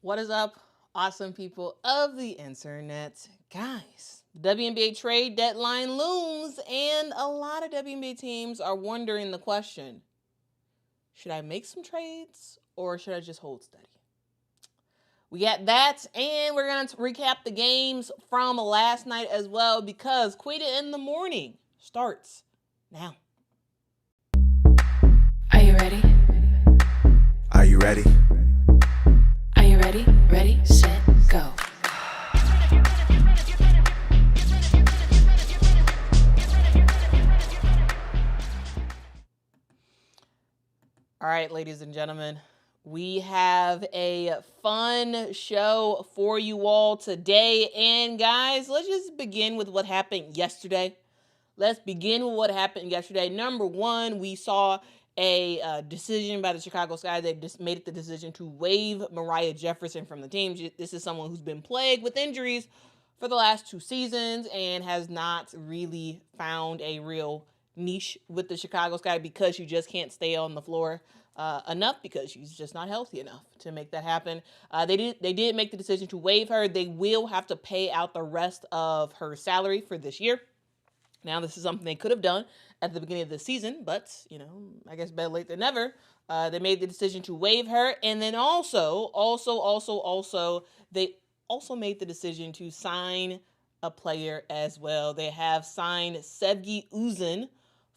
What is up, awesome people of the internet? Guys, the WNBA trade deadline looms, and a lot of WNBA teams are wondering the question, should I make some trades or should I just hold steady? We got that, and we're going to recap the games from last night as well, because Quita in the Morning starts now. Are you ready? Are you ready? Are you ready? Ready, set, go. All right, ladies and gentlemen, we have a fun show for you all today. And guys, let's just begin with what happened yesterday. Number one, we saw a decision by the Chicago Sky. They just made the decision to waive Mariah Jefferson from the team. This is someone who's been plagued with injuries for the last 2 seasons and has not really found a real niche with the Chicago Sky because she just can't stay on the floor enough, because she's just not healthy enough to make that happen. They did make the decision to waive her. They will have to pay out the rest of her salary for this year. Now, this is something they could have done at the beginning of the season, but, I guess better late than never. They made the decision to waive her, and then also, they also made the decision to sign a player as well. They have signed Sevgi Uzun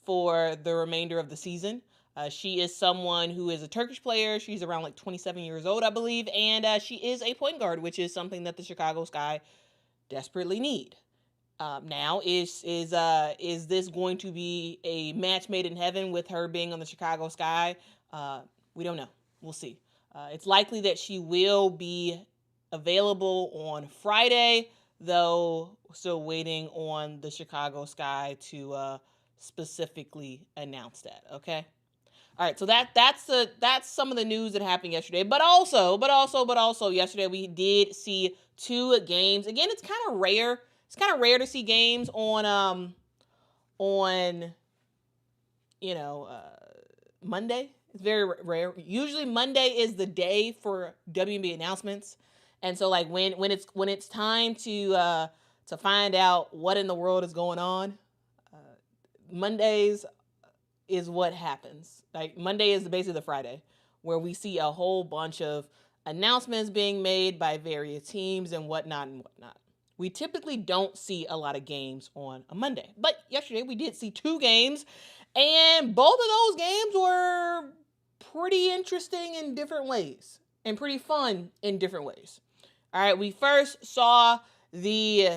for the remainder of the season. She is someone who is a Turkish player. She's around 27 years old, I believe, and she is a point guard, which is something that the Chicago Sky desperately need. Now, is this going to be a match made in heaven with her being on the Chicago Sky? We don't know. We'll see. It's likely that she will be available on Friday, though still waiting on the Chicago Sky to specifically announce that. Okay. All right. So that's some of the news that happened yesterday. But also yesterday we did see 2 games. Again, it's kind of rare. It's kind of rare to see games on Monday. It's very rare. Usually Monday is the day for WNBA announcements, and so when it's time to find out what in the world is going on, Mondays is what happens. Monday is basically the Friday where we see a whole bunch of announcements being made by various teams and whatnot. We typically don't see a lot of games on a Monday. But yesterday we did see 2 games, and both of those games were pretty interesting in different ways and pretty fun in different ways. All right, we first saw the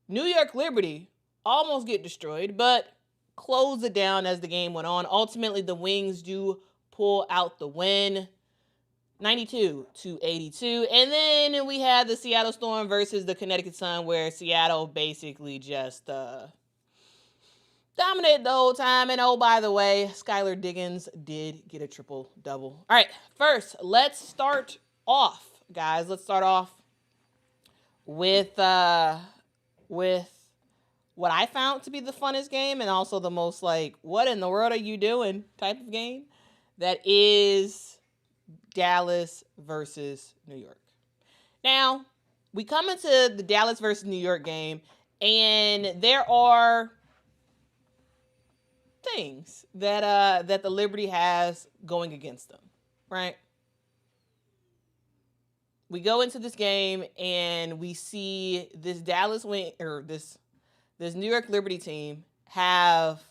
New York Liberty almost get destroyed, but close it down as the game went on. Ultimately, the Wings do pull out the win, 92-82. And then we had the Seattle Storm versus the Connecticut Sun, where Seattle basically just dominated the whole time. And oh, by the way, Skylar Diggins did get a triple-double. All right, first, let's start off, guys. Let's start off with what I found to be the funnest game, and also the most what in the world are you doing type of game. That is Dallas versus New York. Now, we come into the Dallas versus New York game, and there are things that the Liberty has going against them, right? We go into this game and we see this Dallas win, or this New York Liberty team have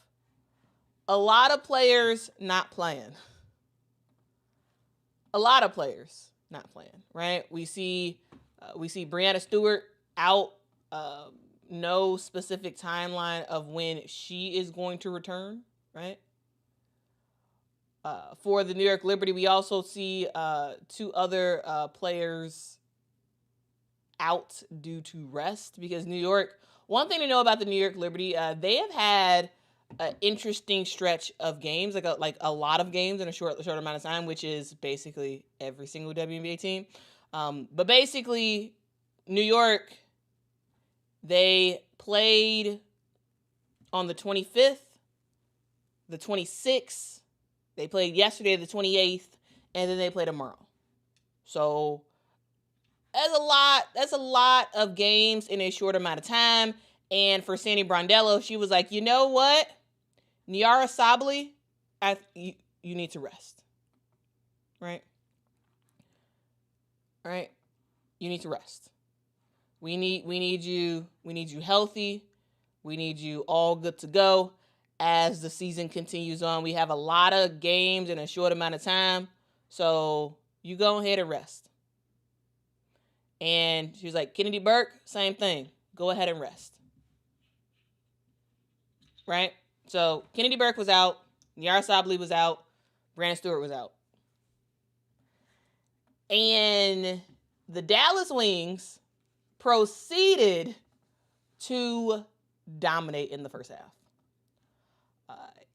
a lot of players not playing. Right? We see Breanna Stewart out. No specific timeline of when she is going to return. Right? For the New York Liberty, we also see 2 other players out due to rest, because New York. One thing to know about the New York Liberty, they have had an interesting stretch of games, like a lot of games in a short amount of time, which is basically every single WNBA team. But basically, New York, they played on the 25th, the 26th. They played yesterday, the 28th, and then they play tomorrow. So That's a lot of games in a short amount of time. And for Sandy Brondello, she was like, you know what? Niara Sabally, you need to rest. Right? Right? You need to rest. We need you healthy. We need you all good to go as the season continues on. We have a lot of games in a short amount of time. So you go ahead and rest. And she was like, Kennedy Burke, same thing. Go ahead and rest. Right? So Kennedy Burke was out. Niara Sabally was out. Brandon Stewart was out. And the Dallas Wings proceeded to dominate in the first half.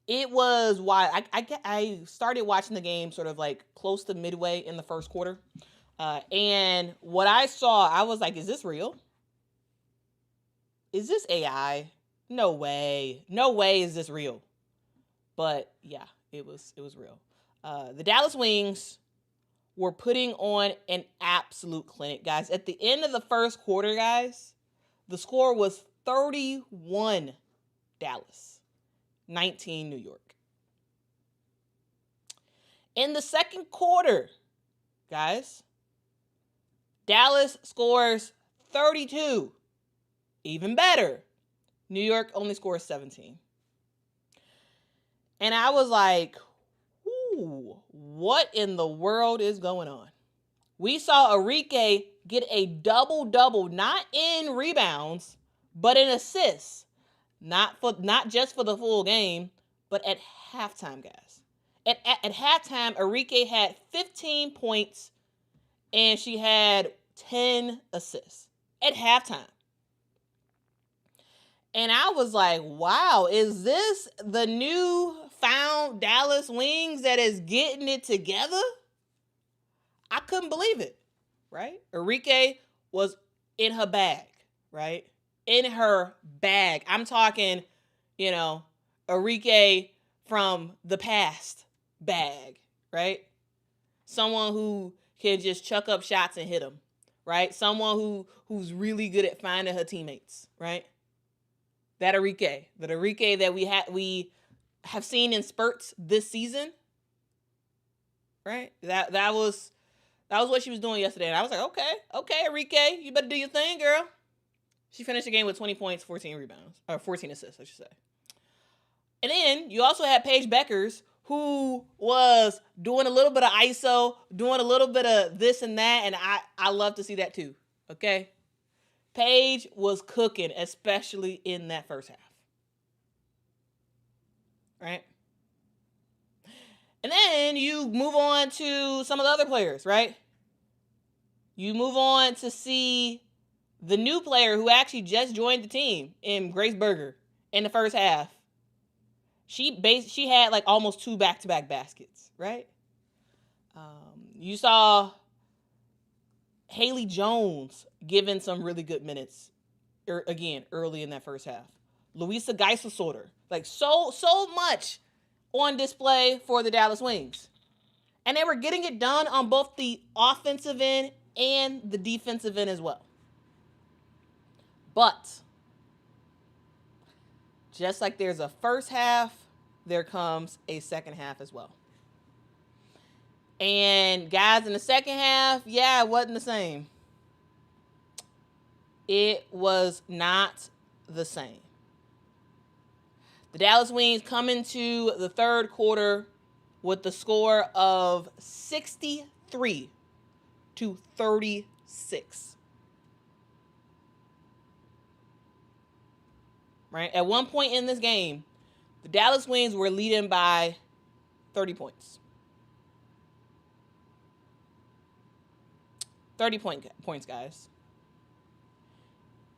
It was why I started watching the game sort of like close to midway in the first quarter. And what I saw, I was like, is this real? Is this AI? No way. No way is this real. But yeah, it was real. The Dallas Wings were putting on an absolute clinic, guys. At the end of the first quarter, guys, the score was 31 Dallas, 19 New York. In the second quarter, guys, Dallas scores 32. Even better. New York only scores 17. And I was like, ooh, what in the world is going on? We saw Arike get a double-double, not in rebounds, but in assists. Not just for the full game, but at halftime, guys. At halftime, Arike had 15 points and she had 10 assists at halftime. And I was like, wow, is this the new found Dallas Wings that is getting it together? I couldn't believe it, right? Arike was in her bag, right? In her bag. I'm talking, Arike from the past bag, right? Someone who can just chuck up shots and hit them, right? Someone who's really good at finding her teammates, right? That Arike that we have seen in spurts this season, right? That was what she was doing yesterday, and I was like, okay, Arike, you better do your thing, girl. She finished the game with 20 points, 14 rebounds, or 14 assists, I should say. And then you also had Paige Beckers, who was doing a little bit of ISO, doing a little bit of this and that, and I love to see that too. Okay. Paige was cooking, especially in that first half. Right? And then you move on to some of the other players, right? You move on to see the new player who actually just joined the team in Grace Berger in the first half. She had like almost 2 back-to-back baskets, right? You saw Haley Jones given some really good minutes, again, early in that first half. Louisa Geisler-Sorter, like so much on display for the Dallas Wings. And they were getting it done on both the offensive end and the defensive end as well. But just like there's a first half, there comes a second half as well. And guys, in the second half, it wasn't the same. It was not the same. The Dallas Wings come into the third quarter with the score of 63-36. Right? At one point in this game, the Dallas Wings were leading by 30 points. 30 points, guys.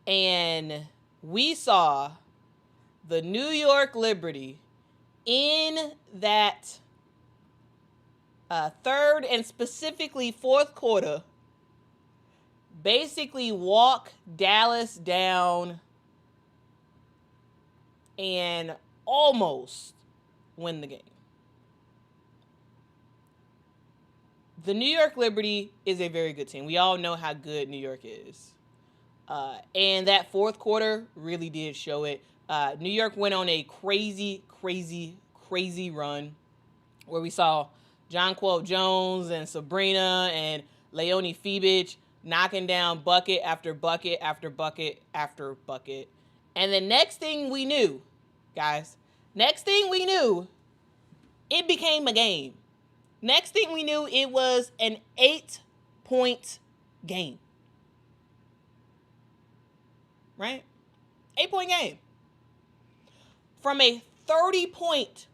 And we saw the New York Liberty in that third and specifically fourth quarter basically walk Dallas down and almost win the game. The New York Liberty is a very good team. We all know how good New York is. And that fourth quarter really did show it. New York went on a crazy run where we saw Jonquel Jones and Sabrina and Leonie Fibich knocking down bucket after bucket after bucket after bucket. And the next thing we knew, guys, it became a game. Next thing we knew, it was an 8-point game. Right? 8-point game. From a 30-point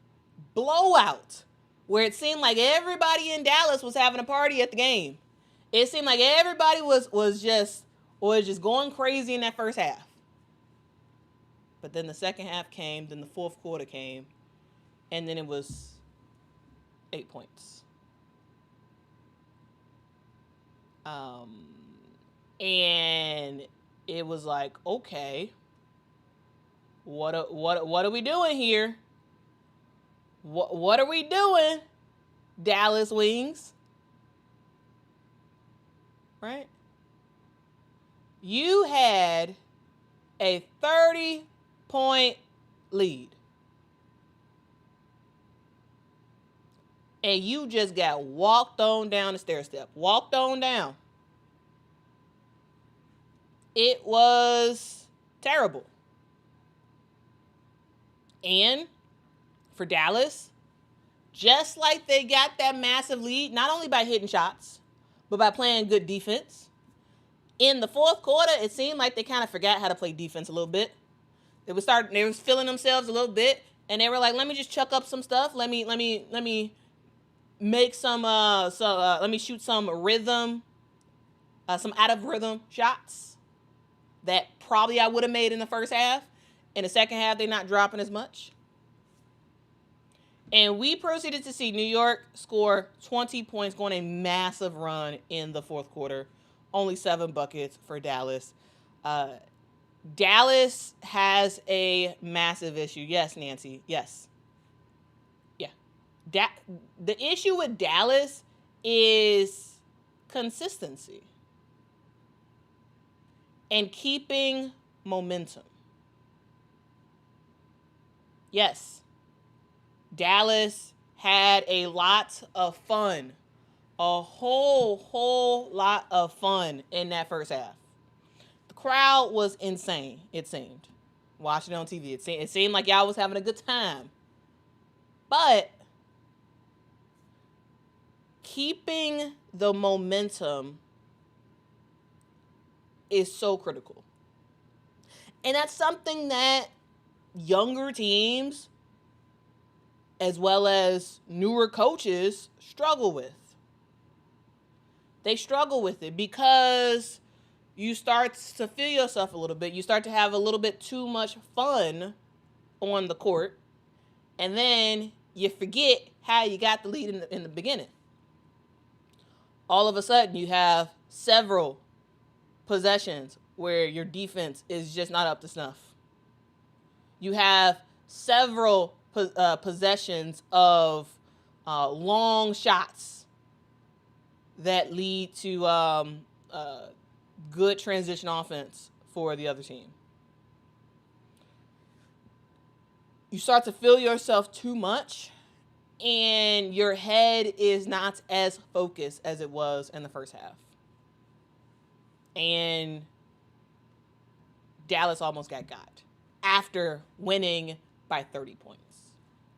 blowout where it seemed like everybody in Dallas was having a party at the game. It seemed like everybody was just going crazy in that first half. But then the second half came, then the fourth quarter came, and then it was 8 points. And it was like, okay, what are we doing here? What are we doing, Dallas Wings? Right? You had a 30-point lead. And you just got walked on down the stair step. Walked on down. It was terrible. And for Dallas, just like they got that massive lead, not only by hitting shots, but by playing good defense. In the fourth quarter, it seemed like they kind of forgot how to play defense a little bit. They was feeling themselves a little bit, and they were like, "Let me just chuck up some stuff. Let me make let me shoot some rhythm, some out of rhythm shots that probably I would have made in the first half. In the second half, they're not dropping as much." And we proceeded to see New York score 20 points, going a massive run in the fourth quarter. Only 7 buckets for Dallas. Dallas has a massive issue. Yes, Nancy. Yes. Yeah. The issue with Dallas is consistency and keeping momentum. Yes. Dallas had a lot of fun. A whole lot of fun in that first half. The crowd was insane, it seemed. Watching it on TV, it seemed like y'all was having a good time. But keeping the momentum is so critical. And that's something that younger teams, as well as newer coaches, struggle with. They struggle with it because you start to feel yourself a little bit. You start to have a little bit too much fun on the court. And then you forget how you got the lead in the beginning. All of a sudden, you have several possessions where your defense is just not up to snuff. You have several possessions of long shots that lead to good transition offense for the other team. You start to feel yourself too much, and your head is not as focused as it was in the first half. And Dallas almost got after winning by 30 points.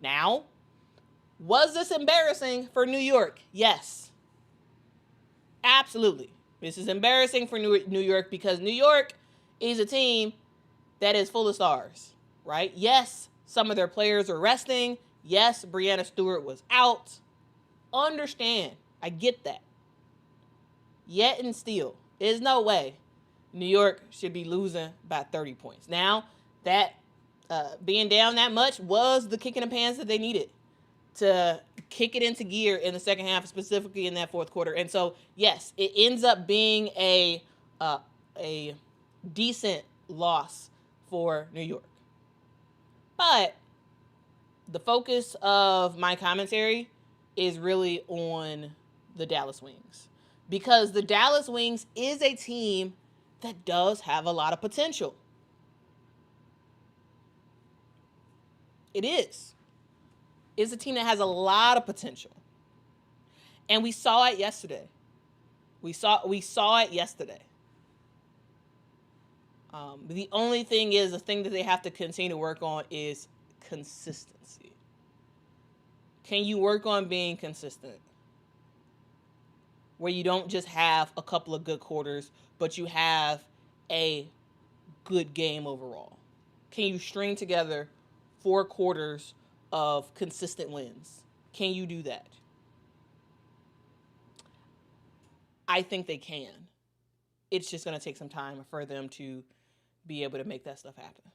Now, was this embarrassing for New York? Yes. Absolutely. This is embarrassing for New York because New York is a team that is full of stars, right? Yes, some of their players are resting. Yes, Breanna Stewart was out. Understand. I get that. Yet and still, there's no way New York should be losing by 30 points. Now, that being down that much was the kick in the pants that they needed to kick it into gear in the second half, specifically in that fourth quarter. And so, yes, it ends up being a decent loss for New York. But the focus of my commentary is really on the Dallas Wings, because the Dallas Wings is a team that does have a lot of potential. It is. It's a team that has a lot of potential. And we saw it yesterday. We saw it yesterday. The only thing is, the thing that they have to continue to work on is consistency. Can you work on being consistent? Where you don't just have a couple of good quarters, but you have a good game overall. Can you string together 4 quarters of consistent wins? Can you do that? I think they can. It's just going to take some time for them to be able to make that stuff happen.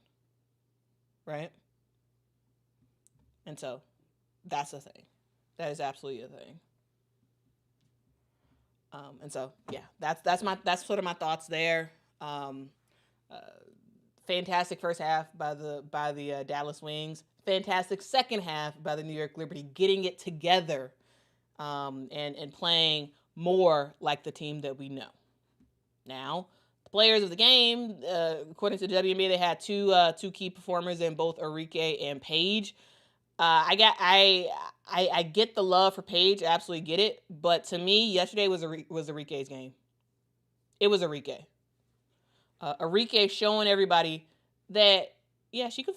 Right? And so that's a thing. That is absolutely a thing. And so, yeah, that's sort of my thoughts there. Fantastic first half by the Dallas Wings. Fantastic second half by the New York Liberty, getting it together and playing more like the team that we know. Now, the players of the game, according to the WNBA, they had two key performers in both Arike and Paige. I get the love for Paige, I absolutely get it, but to me, yesterday was Arike's game. It was Arike. Arike showing everybody that, yeah, she could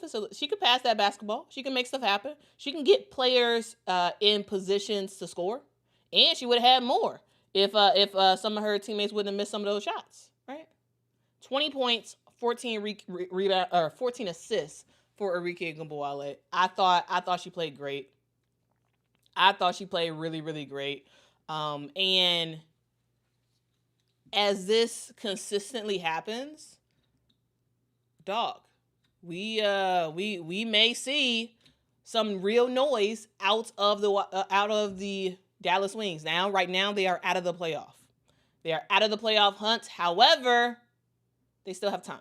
pass that basketball. She can make stuff happen. She can get players in positions to score, and she would have had more if some of her teammates wouldn't have missed some of those shots. Right? 20 points, 14 rebound or 14 assists for Arike Gumbuale. I thought she played great. I thought she played really, really great. And as this consistently happens, dog, we may see some real noise out of the Dallas Wings. Right now they are out of the playoff. They are out of the playoff hunt. However, they still have time.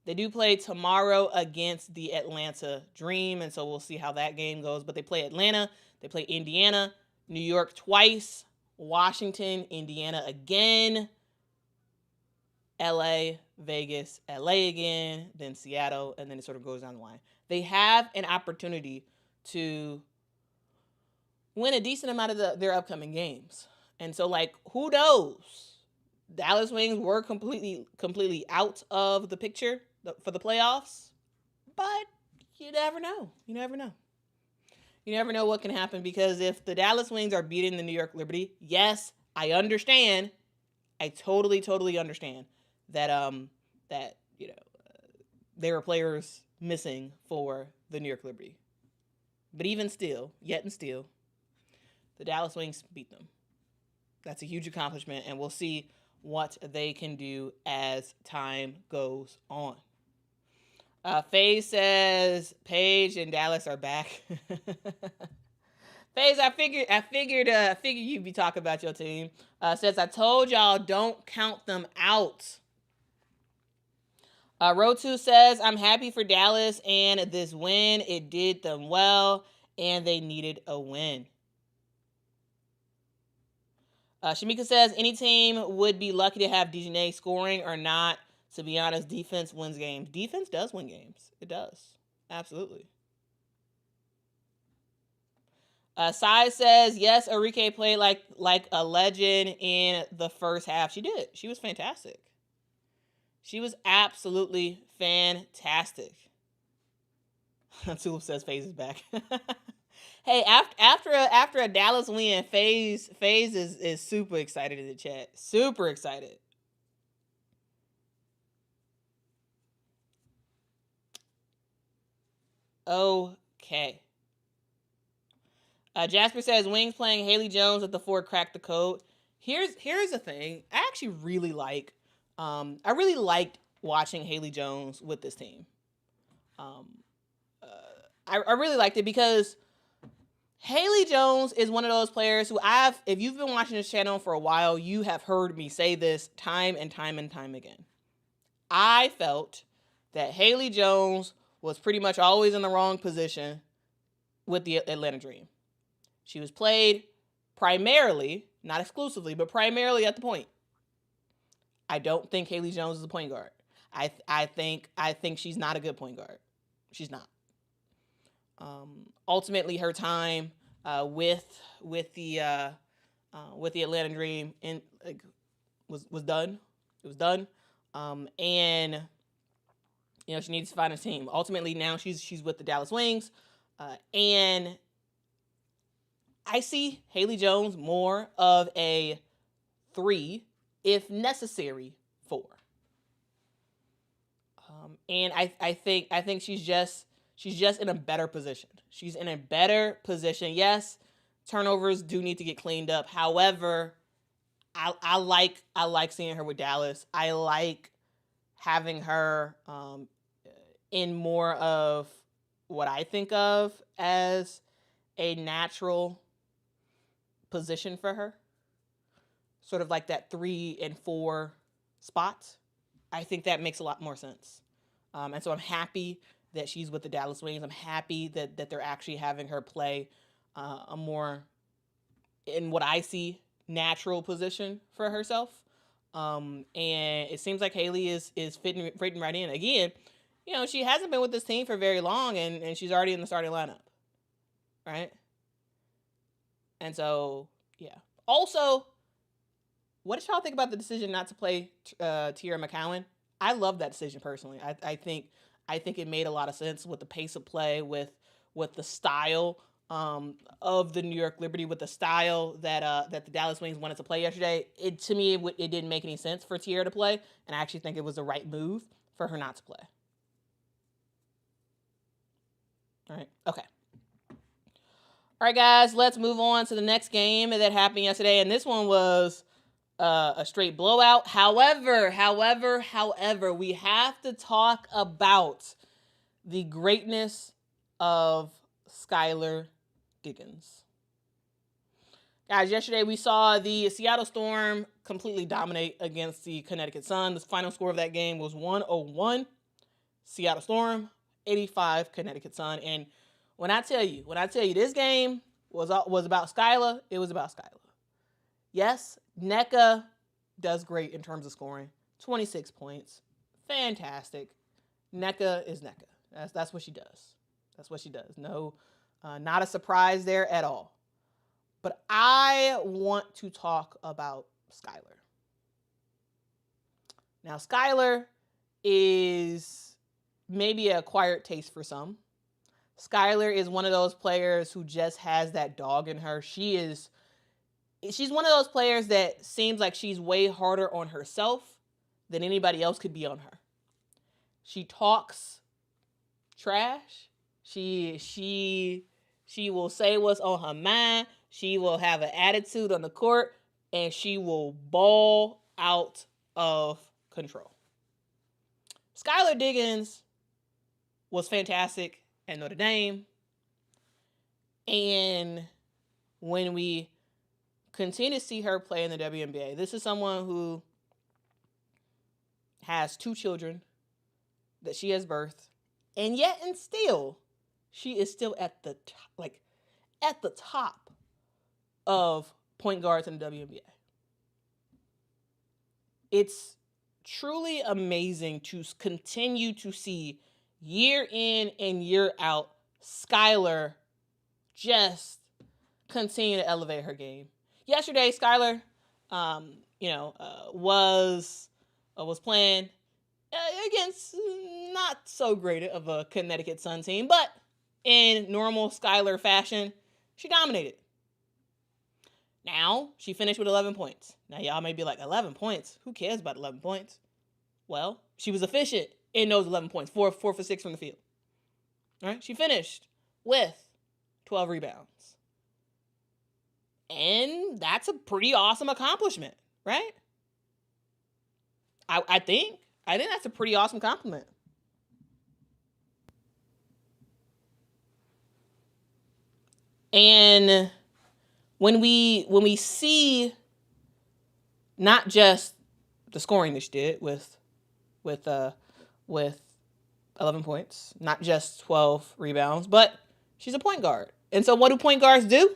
They do play tomorrow against the Atlanta Dream, and so we'll see how that game goes. But they play Atlanta, they play Indiana, New York twice, Washington, Indiana again, LA, Vegas, LA again, then Seattle, and then it sort of goes down the line. They have an opportunity to win a decent amount of their upcoming games. And so, who knows? Dallas Wings were completely out of the picture for the playoffs, but you never know. You never know what can happen, because if the Dallas Wings are beating the New York Liberty, yes, I understand. I totally understand that there were players missing for the New York Liberty. But yet and still, the Dallas Wings beat them. That's a huge accomplishment, and we'll see what they can do as time goes on. Faye says Paige and Dallas are back. Faye, I figured you'd be talking about your team. Says, I told y'all don't count them out. Rotu says, I'm happy for Dallas and this win. It did them well, and they needed a win. Shamika says, any team would be lucky to have Dejanay scoring or not. To be honest, defense wins games. Defense does win games. It does. Absolutely. Sai says, yes, Arike played like a legend in the first half. She did. She was fantastic. She was absolutely fantastic. Tulip says FaZe is back. Hey, after a Dallas win, FaZe is super excited in the chat. Super excited. Okay. Jasper says, Wings playing Haley Jones at the 4 cracked the code. Here's the thing. I actually really liked watching Haley Jones with this team. I really liked it because Haley Jones is one of those players who if you've been watching this channel for a while, you have heard me say this time and time again. I felt that Haley Jones was pretty much always in the wrong position with the Atlanta Dream. She was played primarily, not exclusively, but primarily at the point. I don't think Haley Jones is a point guard. I think she's not a good point guard. She's not. Ultimately, her time with the Atlanta Dream was done. It was done, and she needs to find a team. Ultimately, now she's with the Dallas Wings, and I see Haley Jones more of a 3, if necessary, 4. And I think she's just in a better position. She's in a better position. Yes, turnovers do need to get cleaned up. However, I like seeing her with Dallas. I like having her in more of what I think of as a natural position for her. Sort of like that 3 and 4 spot. I think that makes a lot more sense. And so I'm happy that she's with the Dallas Wings. I'm happy that they're actually having her play a more, in what I see, natural position for herself. And it seems like Haley is fitting right in. Again, she hasn't been with this team for very long, and she's already in the starting lineup. Right? And so, yeah. Also, what did y'all think about the decision not to play Tiara McCowan? I love that decision personally. I think it made a lot of sense with the pace of play, with the style of the New York Liberty, with the style that the Dallas Wings wanted to play yesterday. To me, it didn't make any sense for Tiara to play, and I actually think it was the right move for her not to play. All right. Okay. All right, guys, let's move on to the next game that happened yesterday, and this one was a straight blowout. However, we have to talk about the greatness of Skylar Diggins. Guys, yesterday we saw the Seattle Storm completely dominate against the Connecticut Sun. The final score of that game was 101 Seattle Storm, 85 Connecticut Sun. And when I tell you this game was about Skylar, it was about Skylar. Yes, NECA does great in terms of scoring. 26 points. Fantastic. NECA is NECA. That's what she does. That's what she does. No, not a surprise there at all. But I want to talk about Skylar. Now, Skylar is maybe an acquired taste for some. Skylar is one of those players who just has that dog in her. She's one of those players that seems like she's way harder on herself than anybody else could be on her. She talks trash. She will say what's on her mind. She will have an attitude on the court, and she will ball out of control. Skylar Diggins was fantastic at Notre Dame. And when we continue to see her play in the WNBA, this is someone who has 2 children that she has birthed, and yet and still, she is still at the top of point guards in the WNBA. It's truly amazing to continue to see year in and year out Skylar just continue to elevate her game. Yesterday, Skylar, was playing against not so great of a Connecticut Sun team, but in normal Skylar fashion, she dominated. Now, she finished with 11 points. Now, y'all may be like, 11 points? Who cares about 11 points? Well, she was efficient in those 11 points, 4 for 6 from the field. All right, she finished with 12 rebounds. And that's a pretty awesome accomplishment, right? I think that's a pretty awesome compliment. And when we see not just the scoring that she did with 11 points, not just 12 rebounds, but she's a point guard. And so what do point guards do?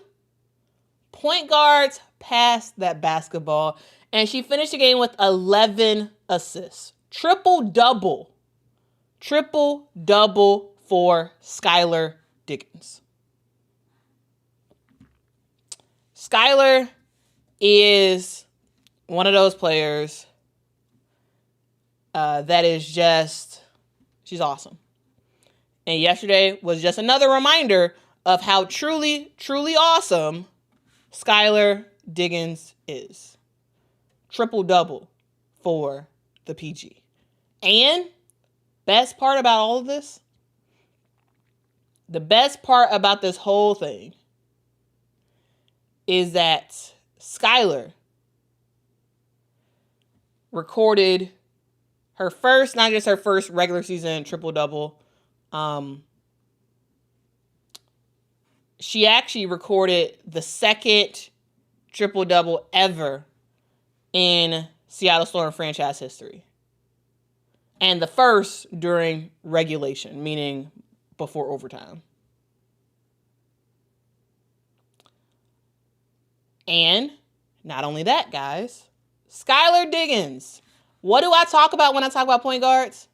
point guards pass that basketball, and she finished the game with 11 assists. Triple-double for Skylar Diggins. Skylar is one of those players that is just, she's awesome. And yesterday was just another reminder of how truly, truly awesome Skylar Diggins is. Triple-double for the PG. And best part about all of this, the best part about this whole thing is that Skylar recorded her first, not just her first regular season triple-double, she actually recorded the second triple-double ever in Seattle Storm franchise history. And the first during regulation, meaning before overtime. And not only that, guys, Skylar Diggins. What do I talk about when I talk about point guards?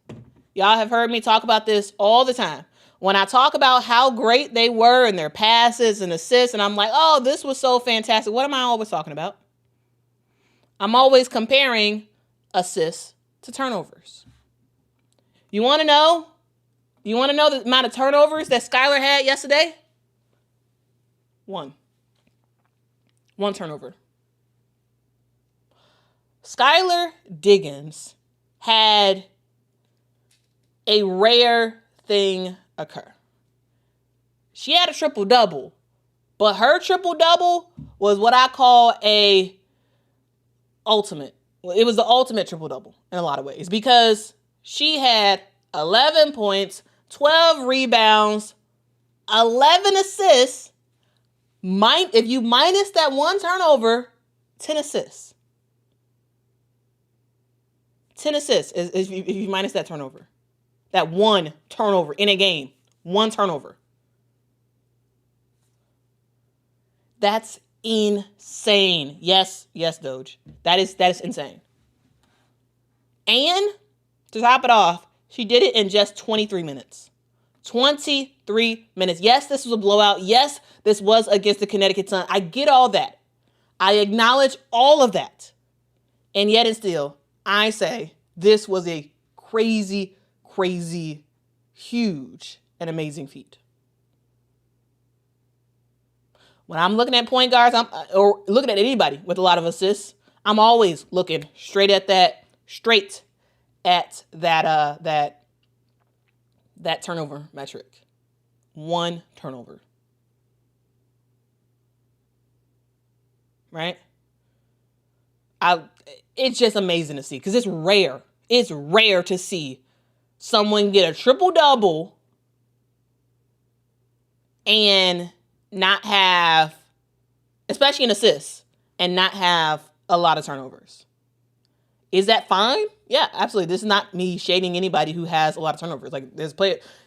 Y'all have heard me talk about this all the time. When I talk about how great they were in their passes and assists, and I'm like, oh, this was so fantastic. What am I always talking about? I'm always comparing assists to turnovers. You want to know? You want to know the amount of turnovers that Skylar had yesterday? One turnover. Skylar Diggins had a rare thing occur. She had a triple-double, but her triple-double was what I call a ultimate. It was the ultimate triple-double in a lot of ways because she had 11 points, 12 rebounds, 11 assists. If you minus that one turnover, 10 assists. 10 assists if you minus that turnover. That one turnover in a game. One turnover. That's insane. Yes, Doge. That is insane. And to top it off, she did it in just 23 minutes. 23 minutes. Yes, this was a blowout. Yes, this was against the Connecticut Sun. I get all that. I acknowledge all of that. And yet and still, I say this was a crazy, huge and amazing feat. When I'm looking at point guards, or looking at anybody with a lot of assists, I'm always looking straight at that turnover metric. One turnover. Right? It's just amazing to see because it's rare. It's rare to see someone get a triple-double and not have, especially in assists, and not have a lot of turnovers. Is that fine? Yeah, absolutely. This is not me shading anybody who has a lot of turnovers. Like there's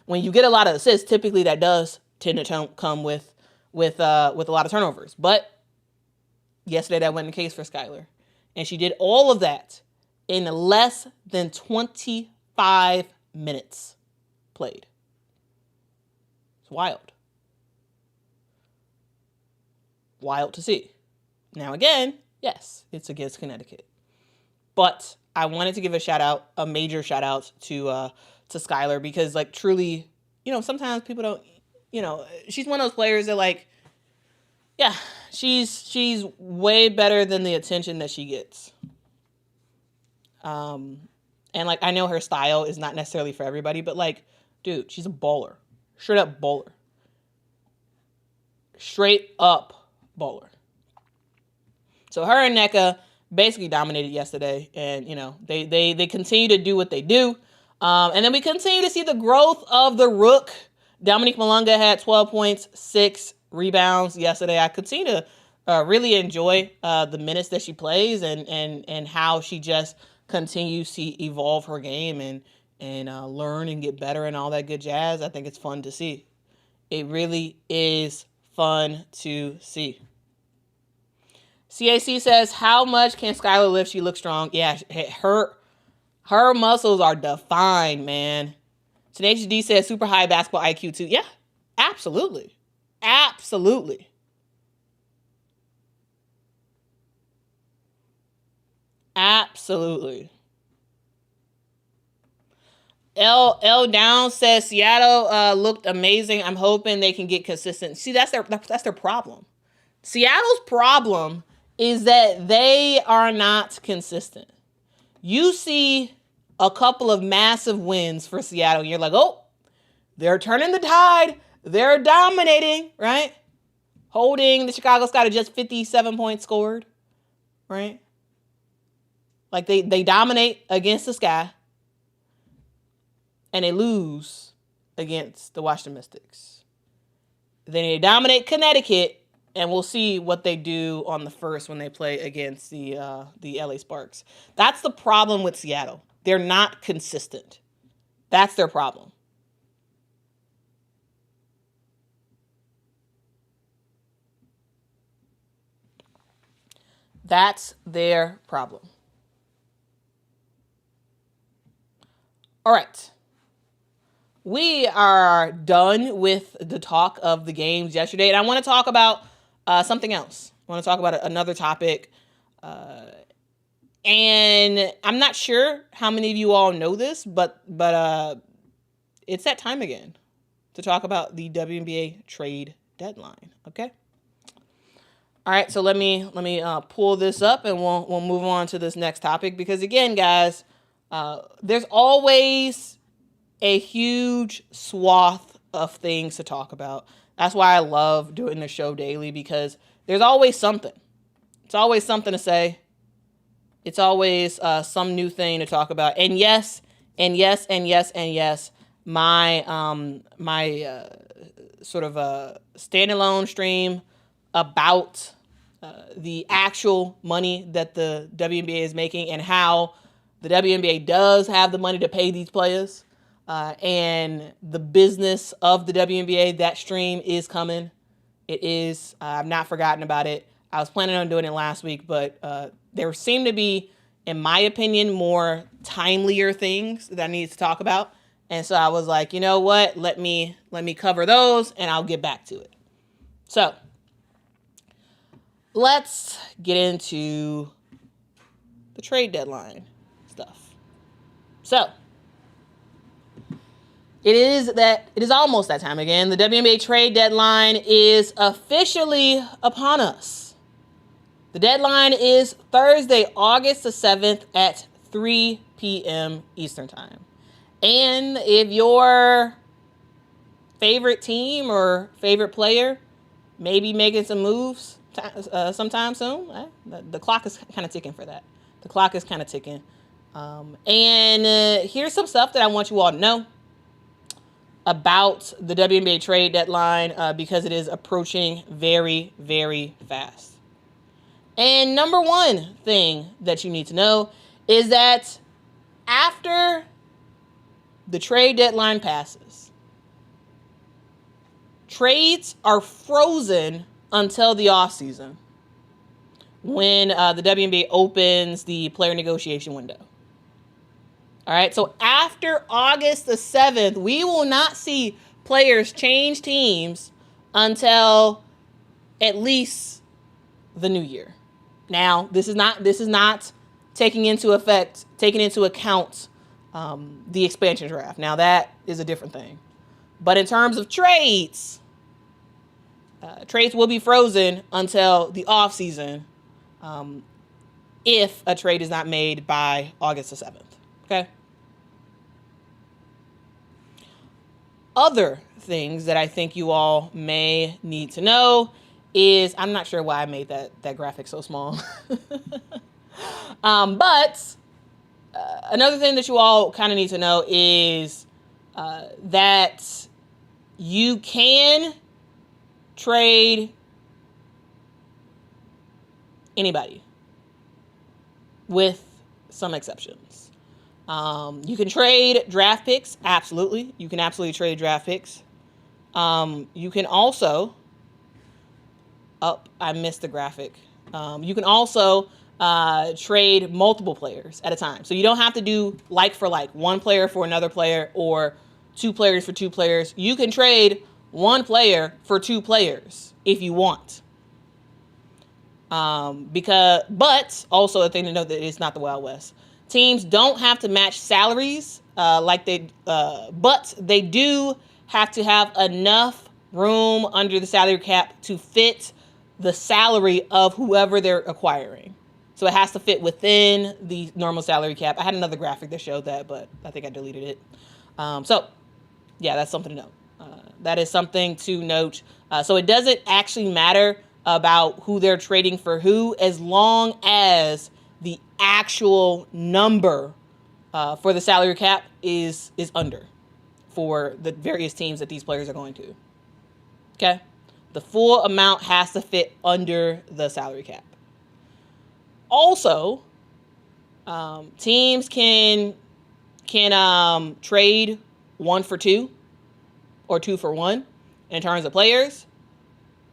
when you get a lot of assists, typically that does tend to come with a lot of turnovers. But yesterday that wasn't the case for Skylar. And she did all of that in less than 25 minutes played. It's wild. Wild to see. Now again, yes, it's against Connecticut. But I wanted to give a major shout out to Skylar because like truly, sometimes people don't, she's one of those players that like, yeah, she's way better than the attention that she gets. And like, I know her style is not necessarily for everybody, but like, dude, she's a baller. Straight up baller. Straight up baller. So her and NECA basically dominated yesterday, and they continue to do what they do. And then we continue to see the growth of the Rook. Dominique Malunga had 12 points, 6 rebounds yesterday. I continue to really enjoy the minutes that she plays and how she just continues to evolve her game and learn and get better and all that good jazz. I think it's fun to see. It really is fun to see. CAC says, how much can Skylar lift? She looks strong. Yeah, her muscles are defined, man. Tenacious D says super high basketball IQ too. Yeah, absolutely. Absolutely. Absolutely. L down says Seattle looked amazing. I'm hoping they can get consistent. See, that's their problem. Seattle's problem is that they are not consistent. You see a couple of massive wins for Seattle, and you're like, oh, they're turning the tide. They're dominating, right? Holding the Chicago Sky to just 57 points scored, right? Like they dominate against the Sky, and they lose against the Washington Mystics. Then they dominate Connecticut, and we'll see what they do on the first when they play against the LA Sparks. That's the problem with Seattle. They're not consistent. That's their problem. That's their problem. All right. We are done with the talk of the games yesterday, and I want to talk about something else. I want to talk about another topic. And I'm not sure how many of you all know this, but it's that time again to talk about the WNBA trade deadline. Okay. All right, so let me pull this up, and we'll move on to this next topic, because again, guys, there's always a huge swath of things to talk about. That's why I love doing the show daily, because there's always something. It's always something to say. It's always some new thing to talk about. And yes, my sort of a standalone stream about the actual money that the WNBA is making, and how the WNBA does have the money to pay these players, and the business of the WNBA. That stream is coming. It is. I've not forgotten about it. I was planning on doing it last week, but there seem to be, in my opinion, more timelier things that I need to talk about. And so I was like, you know what? Let me cover those, and I'll get back to it. So let's get into the trade deadline stuff. So it is almost that time again. The WNBA trade deadline is officially upon us. The deadline is Thursday, August the 7th at 3 p.m. Eastern Time. And if your favorite team or favorite player may be making some moves sometime soon, the clock is kind of ticking for that. The clock is kind of ticking. And here's some stuff that I want you all to know about the WNBA trade deadline, because it is approaching very, very fast. And number one thing that you need to know is that after the trade deadline passes, trades are frozen until the offseason, when the WNBA opens the player negotiation window. All right, so after August the 7th, we will not see players change teams until at least the new year. Now, this is not taking into account the expansion draft. Now, that is a different thing. But in terms of trades, trades will be frozen until the offseason, if a trade is not made by August the 7th. Okay? Other things that I think you all may need to know is, I'm not sure why I made that graphic so small. But another thing that you all kind of need to know is that you can trade anybody, with some exceptions. You can trade draft picks. Absolutely. You can absolutely trade draft picks. You can also... Oh, I missed the graphic. You can also trade multiple players at a time. So you don't have to do like for like, one player for another player or two players for two players. You can trade one player for two players if you want. But also a thing to note that it's not the Wild West. Teams don't have to match salaries but they do have to have enough room under the salary cap to fit the salary of whoever they're acquiring. So it has to fit within the normal salary cap. I had another graphic that showed that, but I think I deleted it. So yeah, that's something to note. That is something to note. So it doesn't actually matter about who they're trading for who, as long as the actual number for the salary cap is under for the various teams that these players are going to. Okay? The full amount has to fit under the salary cap. Also, teams can trade 1 for 2 or 2 for 1 in terms of players,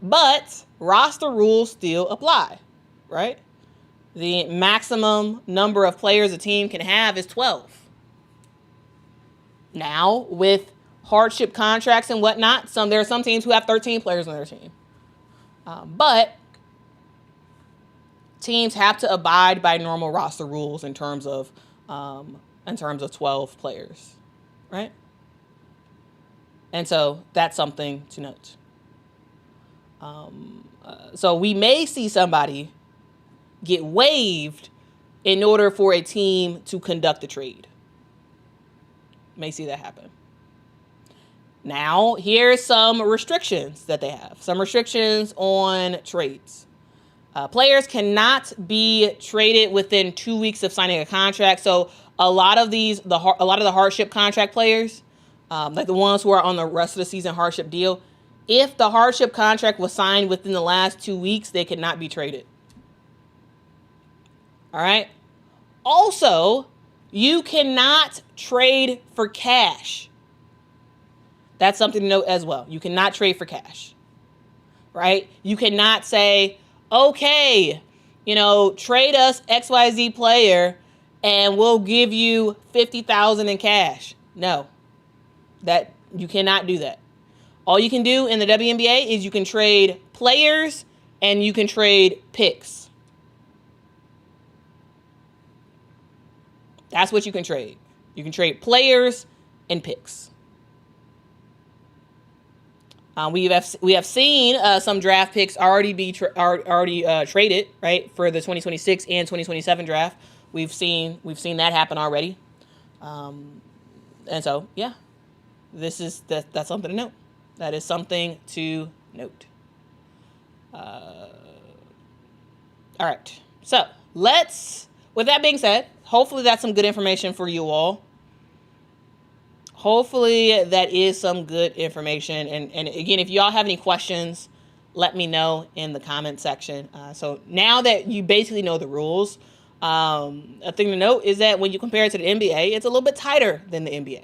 but roster rules still apply, right? The maximum number of players a team can have is 12. Now, with hardship contracts and whatnot, there are some teams who have 13 players on their team. But teams have to abide by normal roster rules in terms of 12 players, right? And so that's something to note. So we may see somebody get waived in order for a team to conduct a trade. May see that happen. Now, here's some restrictions that they have. Some restrictions on trades. Players cannot be traded within 2 weeks of signing a contract. So a lot of the hardship contract players, like the ones who are on the rest of the season hardship deal, if the hardship contract was signed within the last 2 weeks, they could not be traded. All right. Also, you cannot trade for cash. That's something to note as well. You cannot trade for cash, right? You cannot say, okay, trade us XYZ player and we'll give you $50,000 in cash. No, that you cannot do that. All you can do in the WNBA is you can trade players and you can trade picks. That's what you can trade. You can trade players and picks. We have seen some draft picks already be traded, right, for the 2026 and 2027 draft. We've seen that happen already, and so yeah, that's something to note. That is something to note. All right, so with that being said, hopefully that's some good information for you all. Hopefully that is some good information. And again, if y'all have any questions, let me know in the comment section. So now that you basically know the rules, a thing to note is that when you compare it to the NBA, it's a little bit tighter than the NBA,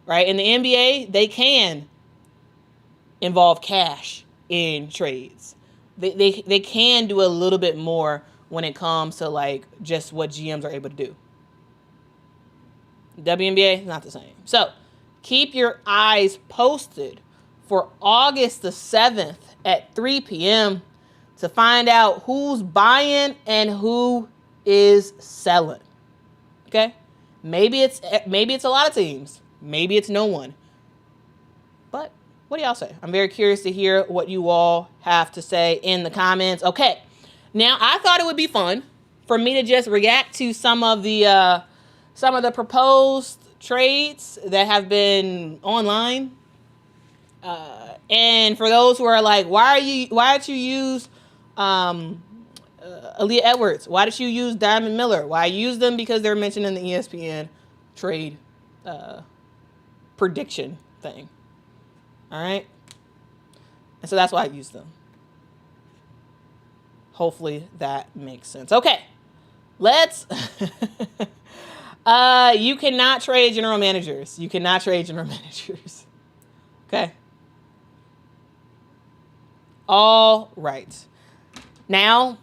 right? In the NBA, they can involve cash in trades. They can do a little bit more when it comes to like just what GMs are able to do. WNBA, not the same. So keep your eyes posted for August the 7th at 3 p.m. to find out who's buying and who is selling. Okay? Maybe it's a lot of teams. Maybe it's no one. But what do y'all say? I'm very curious to hear what you all have to say in the comments. Okay. Now, I thought it would be fun for me to just react to some of the proposed trades that have been online. And for those who are like, why did you use Aaliyah Edwards? Why did you use Diamond Miller? Why I use them? Because they're mentioned in the ESPN trade prediction thing. All right. And so that's why I use them. Hopefully that makes sense. Okay. Let's you cannot trade general managers. You cannot trade general managers. Okay. All right. Now,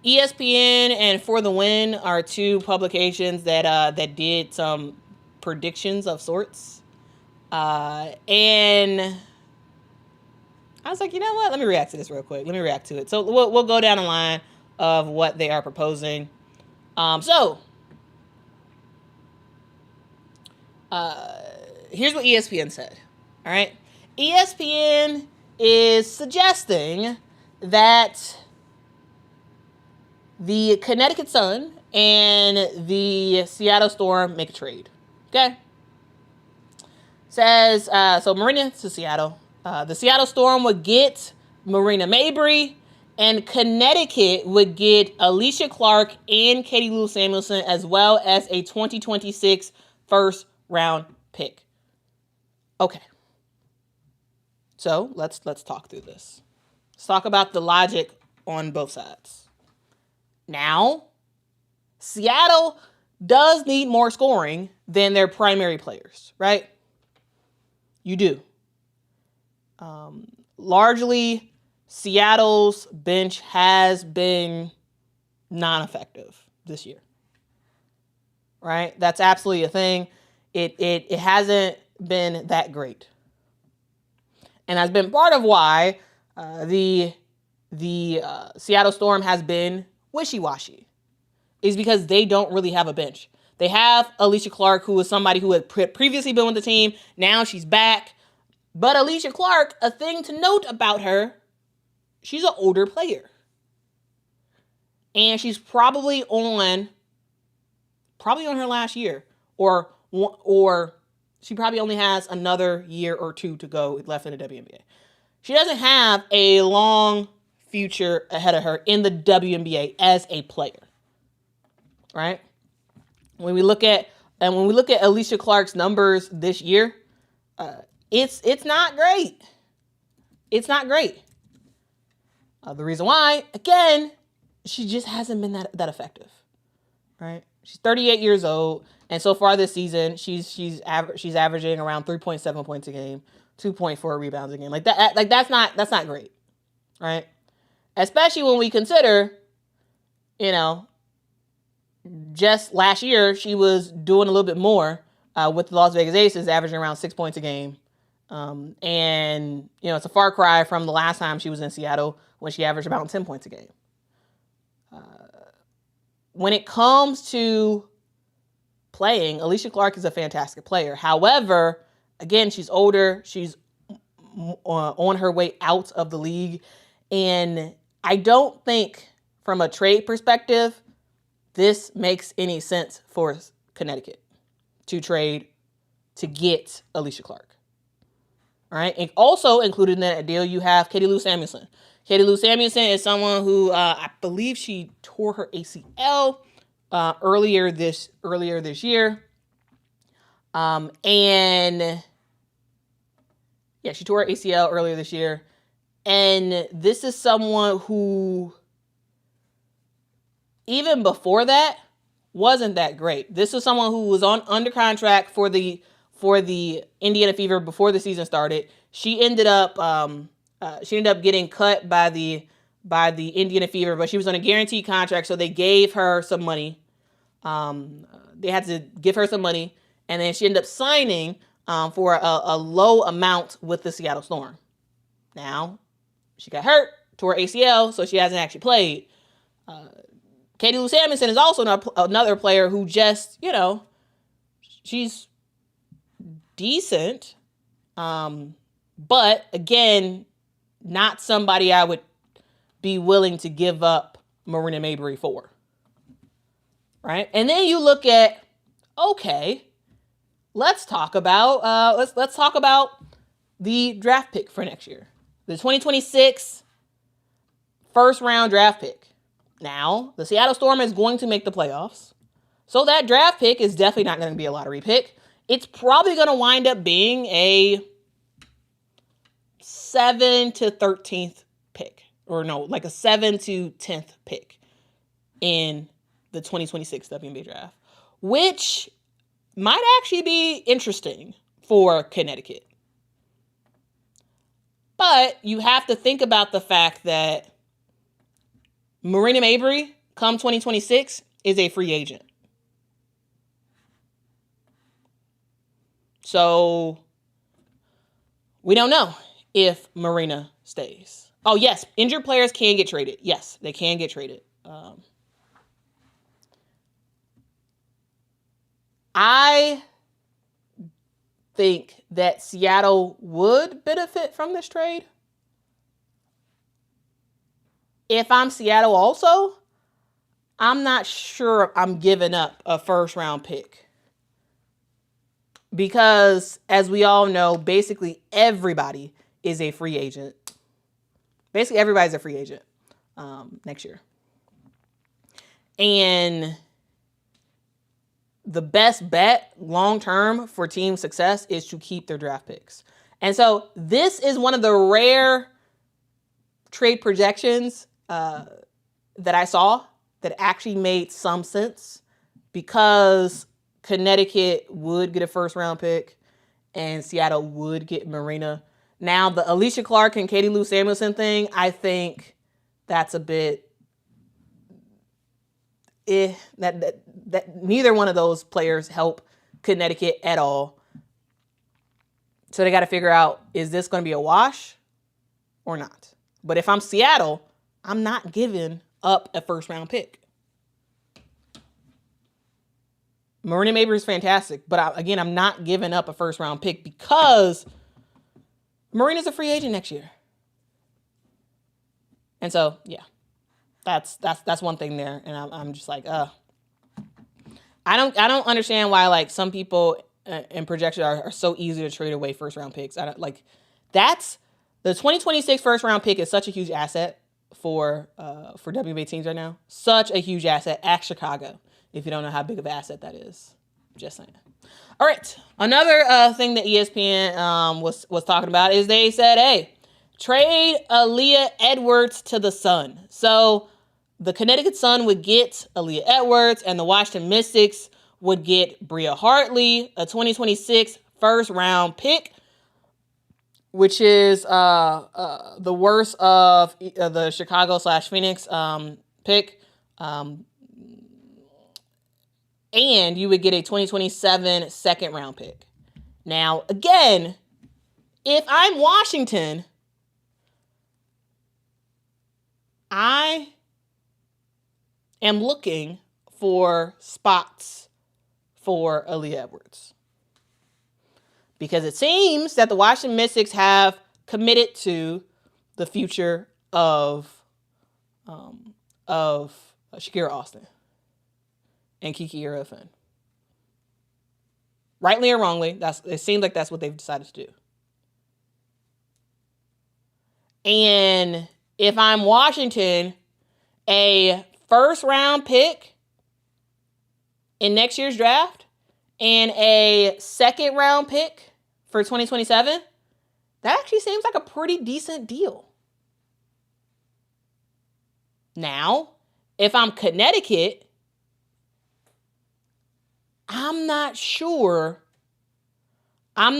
ESPN and For the Win are two publications that did some predictions of sorts. And I was like, you know what? Let me react to this real quick. Let me react to it. So we'll go down the line of what they are proposing. Here's what ESPN said. All right. ESPN is suggesting that the Connecticut Sun and the Seattle Storm make a trade. Okay. Says, so Marina to Seattle. The Seattle Storm would get Marina Mabrey, and Connecticut would get Alicia Clark and Katie Lou Samuelson, as well as a 2026 first round pick. Okay. So let's talk through this. Let's talk about the logic on both sides. Now, Seattle does need more scoring than their primary players, right? You do. Largely, Seattle's bench has been non-effective this year, right? That's absolutely a thing. It hasn't been that great, and has been part of why the Seattle Storm has been wishy-washy, is because they don't really have a bench. They have Alicia Clark, who is somebody who had previously been with the team. Now she's back. But Alicia Clark, a thing to note about her, she's an older player. And she's probably on her last year. Or she probably only has another year or two to go left in the WNBA. She doesn't have a long future ahead of her in the WNBA as a player. Right? When we look at Alicia Clark's numbers this year, it's not great. It's not great. The reason why, again, she just hasn't been that effective, right? She's 38 years old, and so far this season, she's averaging around 3.7 points a game, 2.4 rebounds a game. Like that, that's not great, right? Especially when we consider, just last year she was doing a little bit more with the Las Vegas Aces, averaging around 6 points a game. And it's a far cry from the last time she was in Seattle when she averaged about 10 points a game. When it comes to playing, Alicia Clark is a fantastic player. However, again, she's older. She's on her way out of the league. And I don't think from a trade perspective, this makes any sense for Connecticut to trade to get Alicia Clark. All right. And also included in that deal, you have Katie Lou Samuelson. Katie Lou Samuelson is someone who I believe she tore her ACL earlier this year. And yeah, she tore her ACL earlier this year. And this is someone who, even before that, wasn't that great. This was someone who was under contract for the Indiana Fever before the season started. She ended up getting cut by the Indiana Fever, but she was on a guaranteed contract, so they gave her some money. They had to give her some money, and then she ended up signing for a low amount with the Seattle Storm. Now, she got hurt, tore her ACL, so she hasn't actually played. Katie Lou Samuelson is also another player who just, she's decent, but again, not somebody I would be willing to give up Marina Mabrey for, right? And then you look at, okay, let's talk about let's talk about the draft pick for next year, the 2026 first round draft pick. Now, the Seattle Storm is going to make the playoffs, so that draft pick is definitely not going to be a lottery pick. It's probably going to wind up being a 7th to 13th pick. Or no, like a 7th to 10th pick in the 2026 WNBA draft. Which might actually be interesting for Connecticut. But you have to think about the fact that Marina Mabrey, come 2026, is a free agent. So we don't know if Marina stays. Oh, yes, injured players can get traded. Yes, they can get traded. I think that Seattle would benefit from this trade. If I'm Seattle also, I'm not sure I'm giving up a first round pick. Because as we all know, basically everybody is a free agent. Basically everybody's a free agent next year. And the best bet long-term for team success is to keep their draft picks. And so this is one of the rare trade projections that I saw that actually made some sense, because Connecticut would get a first round pick and Seattle would get Marina. Now, the Alicia Clark and Katie Lou Samuelson thing, I think that's a bit that neither one of those players help Connecticut at all. So they got to figure out, is this going to be a wash or not? But if I'm Seattle, I'm not giving up a first round pick. Marina Mabrey is fantastic, but again, I'm not giving up a first round pick because Marina's a free agent next year. And so, yeah, that's one thing there. And I'm just like, I don't understand why, like, some people in projection are so easy to trade away first round picks. I don't like that's the 2026 first round pick is such a huge asset for WNBA teams right now. Such a huge asset at Chicago. If you don't know how big of an asset that is, just saying. All right, another thing that ESPN was talking about is they said, hey, trade Aaliyah Edwards to the Sun. So the Connecticut Sun would get Aaliyah Edwards, and the Washington Mystics would get Bria Hartley, a 2026 first round pick, which is the worst of the Chicago/Phoenix pick. And you would get a 2027 second round pick. Now, again, if I'm Washington, I am looking for spots for Aaliyah Edwards. Because it seems that the Washington Mystics have committed to the future of Shakira Austin and Kiki Irofin. Rightly or wrongly, it seems like that's what they've decided to do. And if I'm Washington, a first round pick in next year's draft and a second round pick for 2027, that actually seems like a pretty decent deal. Now, if I'm Connecticut, I'm not sure I'm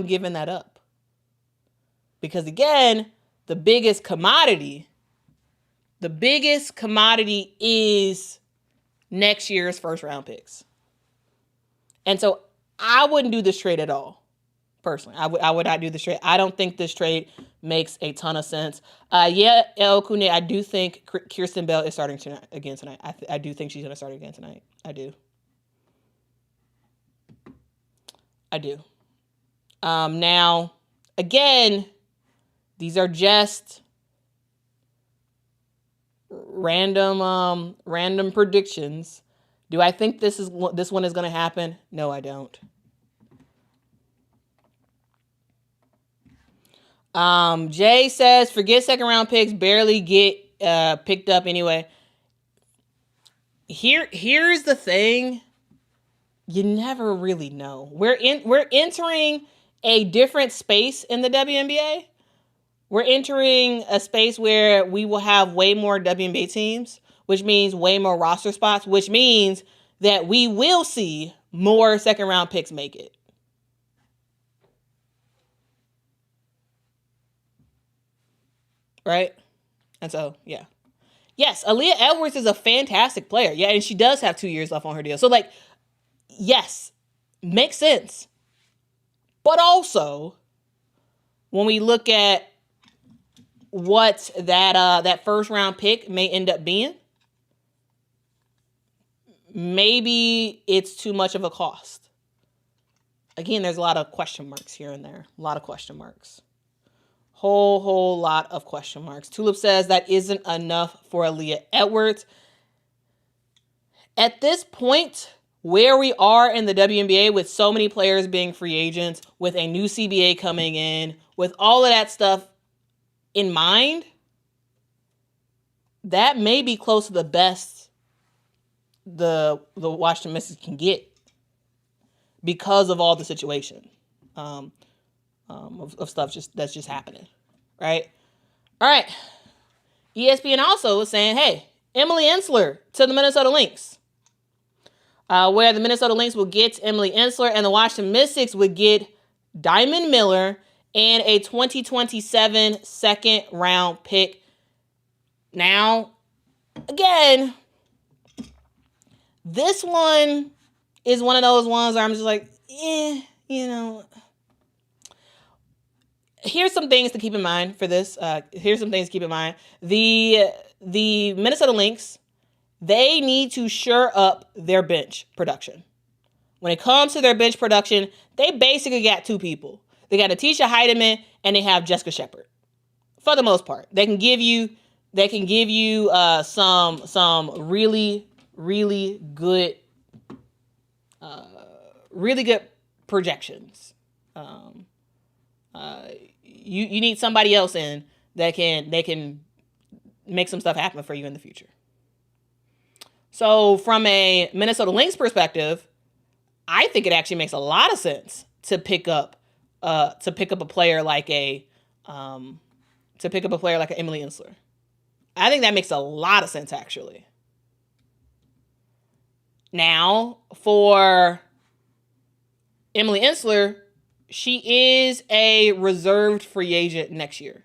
giving that up. Because again, the biggest commodity is next year's first round picks. And so I wouldn't do this trade at all. Personally, I would not do this trade. I don't think this trade makes a ton of sense. El Kune, I do think Kirsten Bell is starting again tonight. I do think she's going to start again tonight. I do. Now, again, these are just random predictions. Do I think this one is going to happen? No, I don't. Jay says, forget second round picks, barely get picked up anyway. Here's the thing. You never really know. We're entering a different space in the WNBA. We're entering a space where we will have way more WNBA teams, which means way more roster spots, which means that we will see more second round picks make it. Right? And so, yeah. Yes, Aaliyah Edwards is a fantastic player. Yeah, and she does have 2 years left on her deal. So, like, yes, makes sense. But also, when we look at what that first round pick may end up being, maybe it's too much of a cost. Again, there's a lot of question marks here and there. A lot of question marks. Whole lot of question marks. Tulip says that isn't enough for Aaliyah Edwards. At this point, where we are in the WNBA with so many players being free agents, with a new CBA coming in, with all of that stuff in mind, that may be close to the best the Washington Mystics can get because of all the situation of stuff that's just happening, right? All right. ESPN also is saying, hey, Emily Ensler to the Minnesota Lynx, where the Minnesota Lynx will get Emily Ensler and the Washington Mystics would get Diamond Miller and a 2027 second round pick. Now, again, this one is one of those ones where I'm just like, Here's some things to keep in mind for this. The Minnesota Lynx, they need to shore up their bench production. When it comes to their bench production, they basically got two people. They got Atisha Heidemann and they have Jessica Shepard. For the most part, they can give you some really good projections. You need somebody else in that can make some stuff happen for you in the future. So from a Minnesota Lynx perspective, I think it actually makes a lot of sense to pick up a player like Emily Ensler. I think that makes a lot of sense, actually. Now, for Emily Ensler, she is a reserved free agent next year.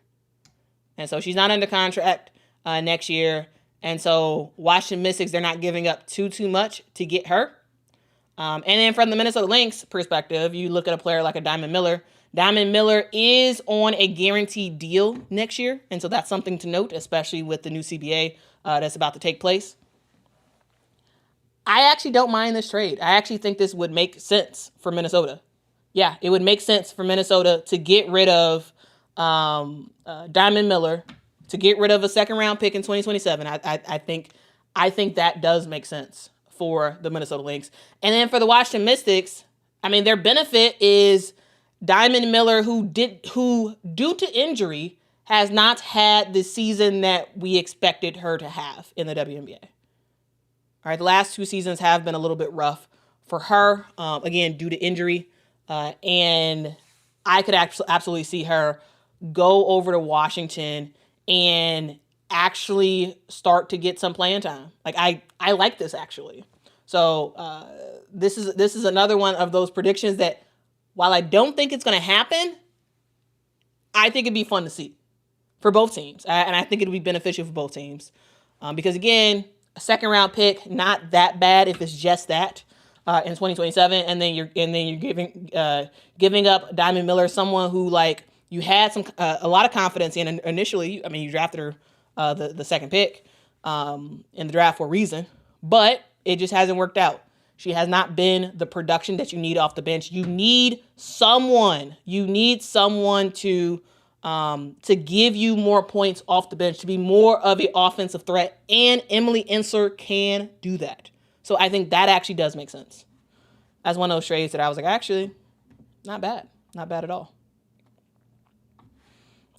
And so she's not under contract next year. And so Washington Mystics, they're not giving up too much to get her. And then from the Minnesota Lynx perspective, you look at a player like a Diamond Miller. Diamond Miller is on a guaranteed deal next year. And so that's something to note, especially with the new CBA that's about to take place. I actually don't mind this trade. I actually think this would make sense for Minnesota. Yeah, it would make sense for Minnesota to get rid of Diamond Miller, to get rid of a second round pick in 2027. I think that does make sense for the Minnesota Lynx. And then for the Washington Mystics, I mean, their benefit is Diamond Miller, who due to injury has not had the season that we expected her to have in the WNBA. All right, the last two seasons have been a little bit rough for her, again, due to injury. And I could absolutely see her go over to Washington and actually start to get some playing time. Like I like this, actually. So this is another one of those predictions that, while I don't think it's going to happen, I think it'd be fun to see for both teams, and I think it'd be beneficial for both teams because, again, a second round pick, not that bad if it's just that. In 2027, and then you're giving up Diamond Miller, someone who, like, you had a lot of confidence in initially. I mean, you drafted her the second pick in the draft for a reason, but it just hasn't worked out. She has not been the production that you need off the bench. You need someone to give you more points off the bench, to be more of an offensive threat, and Emily Ensler can do that. So I think that actually does make sense. That's one of those trades that I was like, actually, not bad. Not bad at all.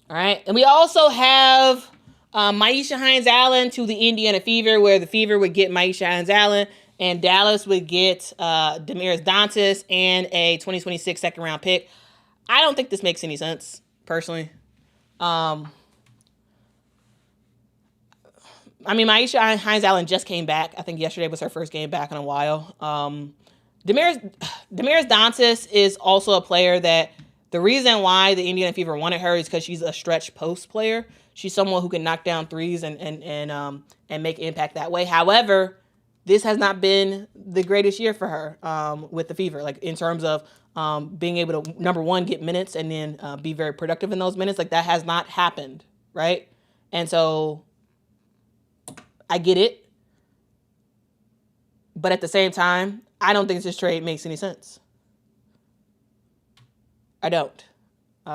All right. And we also have Myisha Hines-Allen to the Indiana Fever, where the Fever would get Myisha Hines-Allen and Dallas would get Damaris Dantas and a 2026 second round pick. I don't think this makes any sense, personally. I mean, Myisha Hines-Allen just came back. I think yesterday was her first game back in a while. Damaris Dantas is also a player that The reason why the Indiana Fever wanted her is because she's a stretch post player. She's someone who can knock down threes and make impact that way. However, this has not been the greatest year for her with the Fever, like in terms of being able to, number one, get minutes and then be very productive in those minutes. Like that has not happened, right? And so I get it. But at the same time, I don't think this trade makes any sense. I don't.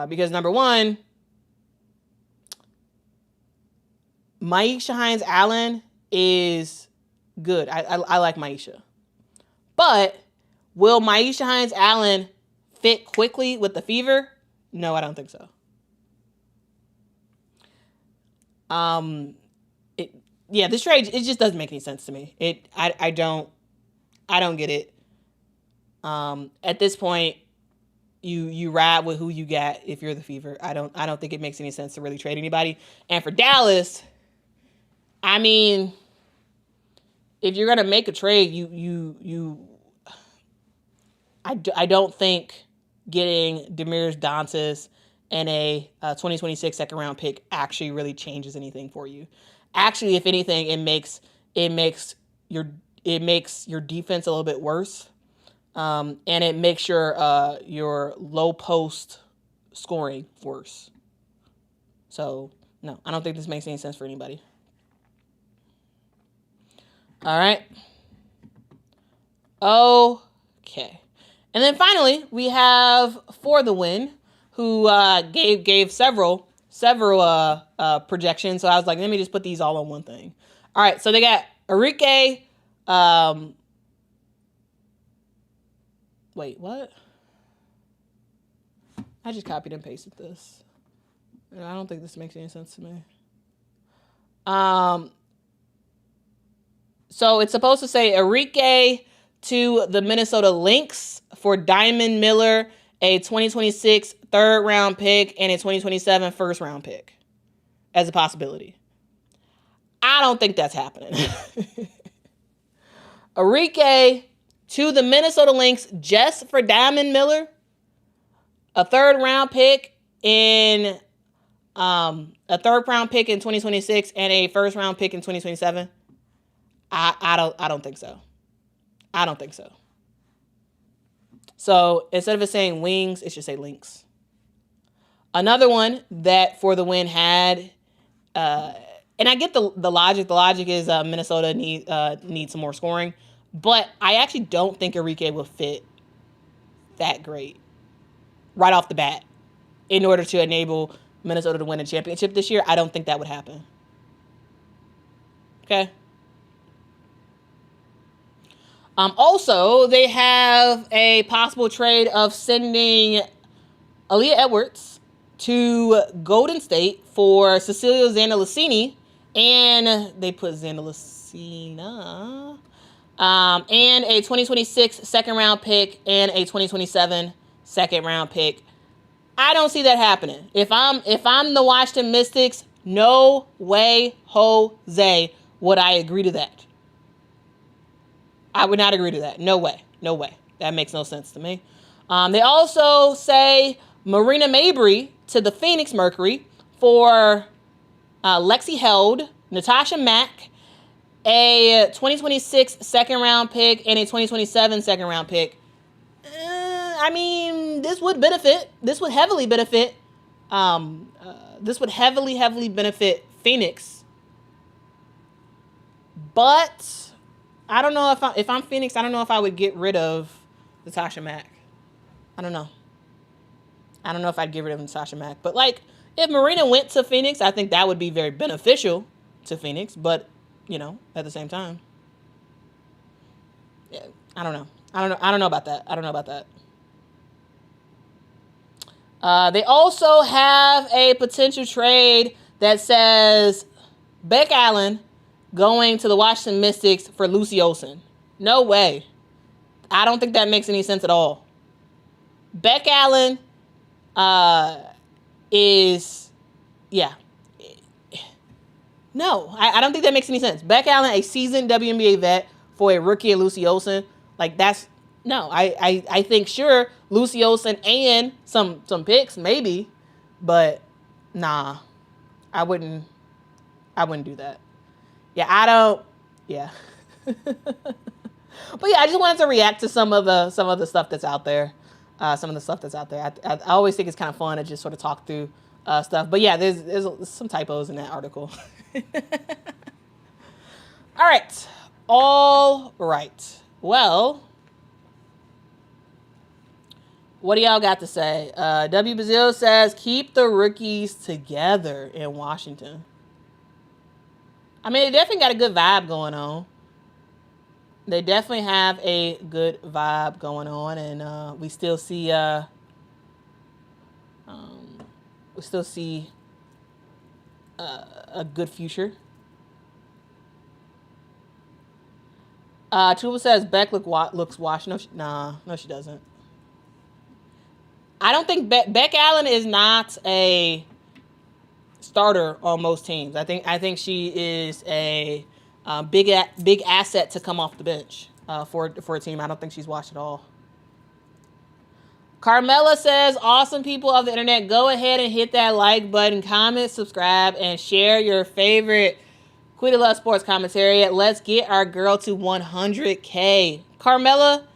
Because number one, Maisha Hines-Allen is good. I like Maisha. But will Maisha Hines-Allen fit quickly with the Fever? No, I don't think so. This trade, it just doesn't make any sense to me. I don't get it. At this point, you ride with who you got if you're the Fever. I don't think it makes any sense to really trade anybody. And for Dallas, I mean, if you're gonna make a trade, I don't think getting Demiris Dantas and a 2026 second round pick actually really changes anything for you. Actually, if anything, it makes your defense a little bit worse, and it makes your low post scoring worse. So no, I don't think this makes any sense for anybody. All right. Okay. And then finally, we have For the Win, who gave several projections. So I was like, let me just put these all on one thing. All right. So they got Enrique. Wait, what? I just copied and pasted this. And I don't think this makes any sense to me. So it's supposed to say Enrique to the Minnesota Lynx for Diamond Miller, a 2026 third round pick, and a 2027 first round pick as a possibility. I don't think that's happening. Enrique to the Minnesota Lynx just for Diamond Miller, a third round pick in 2026 and a first round pick in 2027. I don't think so. I don't think so. So instead of it saying wings, it should say Lynx. Another one that For the Win had, and I get the logic. The logic is Minnesota needs some more scoring, but I actually don't think Enrique will fit that great right off the bat in order to enable Minnesota to win a championship this year. I don't think that would happen. Okay. Also, they have a possible trade of sending Aaliyah Edwards to Golden State for Cecilia Zandalicini, and they put Zandalicina, and a 2026 second round pick and a 2027 second round pick. I don't see that happening. If I'm the Washington Mystics, no way, Jose, would I agree to that. I would not agree to that. No way. No way. That makes no sense to me. They also say Marina Mabrey to the Phoenix Mercury for Lexi Held, Natasha Mack, a 2026 second round pick, and a 2027 second round pick. I mean, this would benefit. This would heavily benefit. This would heavily benefit Phoenix. But I don't know if I'm Phoenix, I don't know if I would get rid of Natasha Mack. I don't know. I don't know if I'd get rid of Natasha Mack. But like, if Marina went to Phoenix, I think that would be very beneficial to Phoenix. But, at the same time, yeah, I don't know. I don't know about that. They also have a potential trade that says Beck Allen going to the Washington Mystics for Lucy Olsen. No way. I don't think that makes any sense at all. Beck Allen is, yeah. No, I don't think that makes any sense. Beck Allen, a seasoned WNBA vet, for a rookie of Lucy Olsen. Like, that's No, I think sure Lucy Olsen and some picks maybe, but nah, I wouldn't do that. Yeah, I don't. Yeah. But yeah, I just wanted to react to some of the stuff that's out there. Some of the stuff that's out there. I always think it's kind of fun to just sort of talk through stuff. But yeah, there's some typos in that article. All right. Well, what do y'all got to say? W. Bazil says, keep the rookies together in Washington. I mean, they definitely got a good vibe going on. They definitely have a good vibe going on, and we still see a good future. Tuba says Beck looks washed. No, she doesn't. I don't think Beck Allen is not a starter on most teams. I think she is a big asset to come off the bench for a team. I don't think she's washed at all. Carmela says, awesome people of the internet, go ahead and hit that like button, comment, subscribe, and share your favorite Quita Loves Sports commentary. Let's get our girl to 100K. Carmela,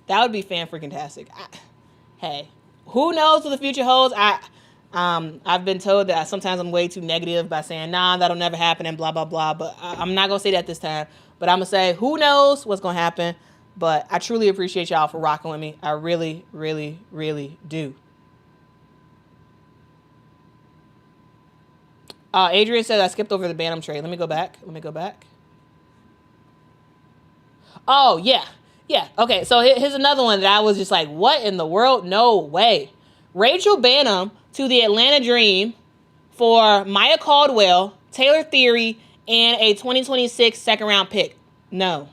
that would be fan-freaking-tastic. Hey, who knows what the future holds? I've been told that sometimes I'm way too negative by saying, nah, that'll never happen and blah, blah, blah. But I'm not going to say that this time. But I'm going to say, who knows what's going to happen. But I truly appreciate y'all for rocking with me. I really, really, really do. Adrian said I skipped over the Bantam trade. Let me go back. Oh, yeah. Yeah. Okay. So here's another one that I was just like, what in the world? No way. Rachel Bantam to the Atlanta Dream for Maya Caldwell, Taylor Theory, and a 2026 second round pick. No.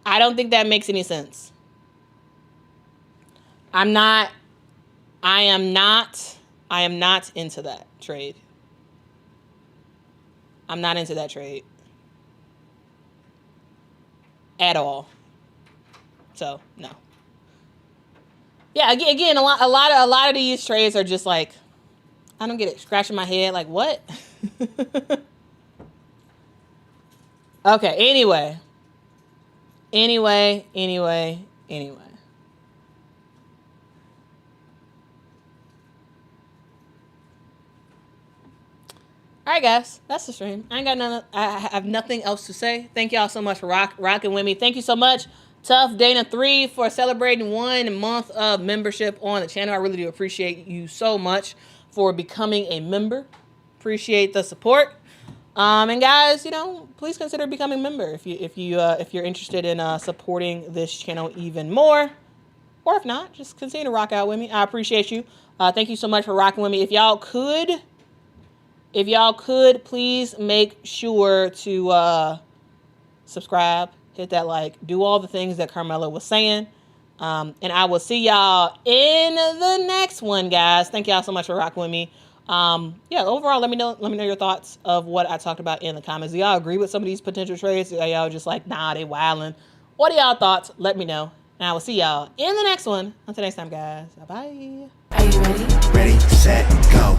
I don't think that makes any sense. I am not into that trade. I'm not into that trade at all. So, no. Yeah, again, a lot of these trades are just like, I don't get it. Scratching my head, like, what? Okay, anyway. All right, guys, that's the stream. I have nothing else to say. Thank y'all so much for rocking with me. Thank you so much, Tough Dana 3, for celebrating 1 month of membership on the channel. I really do appreciate you so much for becoming a member. Appreciate the support. And guys, please consider becoming a member if you're interested in supporting this channel even more. Or if not, just continue to rock out with me. I appreciate you. Thank you so much for rocking with me. If y'all could please make sure to subscribe, hit that like, do all the things that Carmela was saying. And I will see y'all in the next one, guys. Thank y'all so much for rocking with me. Overall, let me know your thoughts of what I talked about in the comments. Do y'all agree with some of these potential trades? Are y'all just like, nah, they wildin'? What are y'all thoughts? Let me know. And I will see y'all in the next one. Until next time, guys. Bye-bye. Are you ready? Ready, set, go.